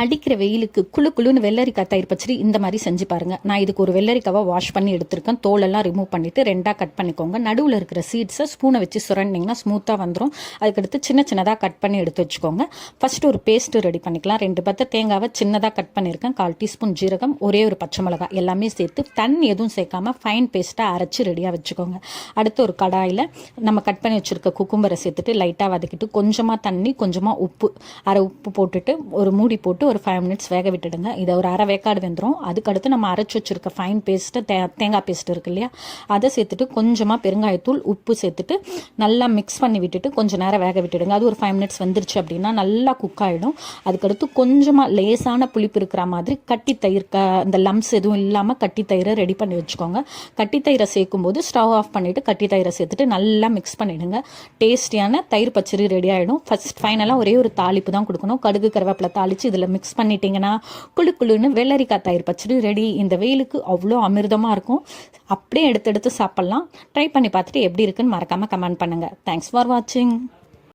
அடிக்கிற வெயிலுக்கு குழு குழுன்னு வெள்ளரிக்காய் தயிர் பச்சடி இந்த மாதிரி செஞ்சு பாருங்கள். நான் இதுக்கு ஒரு வெள்ளரிக்காவை வாஷ் பண்ணி எடுத்திருக்கேன். தோலெல்லாம் ரிமூவ் பண்ணிவிட்டு ரெண்டாக கட் பண்ணிக்கோங்க. நடுவில் இருக்கிற சீட்ஸை ஸ்பூனை வச்சு சுரண்டிங்கன்னா ஸ்மூத்தாக வந்துடும். அதுக்கடுத்து சின்ன சின்னதாக கட் பண்ணி எடுத்து வச்சுக்கோங்க. ஃபஸ்ட்டு ஒரு பேஸ்ட்டு ரெடி பண்ணிக்கலாம். 2 பத்தை தேங்காவை சின்னதாக கட் பண்ணியிருக்கேன். 1/4 டீஸ்பூன் ஜீரகம், ஒரே ஒரு பச்சை மிளகாய் எல்லாமே சேர்த்து தண்ணி எதுவும் சேர்க்காமல் ஃபைன் பேஸ்ட்டாக அரைச்சி ரெடியாக வச்சுக்கோங்க. அடுத்து ஒரு கடாயில் நம்ம கட் பண்ணி வச்சுருக்க குக்கும்பரை சேர்த்துட்டு லைட்டாக வதக்கிட்டு கொஞ்சமாக தண்ணி, கொஞ்சமாக உப்பு, அரை உப்பு போட்டுட்டு ஒரு மூடி போட்டு ஒரு 5 மினிட்ஸ் வேக விட்டுடுங்க. இதை ஒரு அரை வேக்காடு வெந்துடும். அதுக்கடுத்து நம்ம அரைச்சி வச்சுருக்க ஃபைன் பேஸ்ட்டு தேங்காய் பேஸ்ட் இருக்கு இல்லையா, அதை சேர்த்துட்டு கொஞ்சமாக பெருங்காயத்தூள், உப்பு சேர்த்துட்டு நல்லா மிக்ஸ் பண்ணி விட்டுட்டு கொஞ்சம் நேரம் வேக விட்டுடுங்க. அது ஒரு 5 மினிட்ஸ் வந்துருச்சு அப்படின்னா நல்லா குக் ஆகிடும். அதுக்கடுத்து கொஞ்சமாக லேசான புளிப்பு இருக்கிற மாதிரி கட்டி தயிர், அந்த லம்ஸ் எதுவும் இல்லாமல் கட்டி தயிரை ரெடி பண்ணி வச்சுக்கோங்க. கட்டி தயிரை சேர்க்கும் போது ஸ்டவ் ஆஃப் பண்ணிவிட்டு கட்டி தயிரை சேர்த்துட்டு நல்லா மிக்ஸ் பண்ணிவிடுங்க. டேஸ்டியான தயிர் பச்சடி ரெடி ஆகிடும். ஃபைனலாக ஒரே ஒரு தாளிப்பு தான் கொடுக்கணும். கடுகு கருவேப்பிலை தாளித்து இதில் மிக்ஸ் பண்ணிட்டீங்கன்னா குழு குழுன்னு வெள்ளரிக்காய் தயிர் பச்சடி ரெடி. இந்த வெயிலுக்கு அவ்வளோ அமிர்தமாக இருக்கும். அப்படியே எடுத்து சாப்பிட்லாம். ட்ரை பண்ணி பார்த்துட்டு எப்படி இருக்குன்னு மறக்காமல் கமெண்ட் பண்ணுங்கள். தேங்க்ஸ் ஃபார் வாட்சிங்.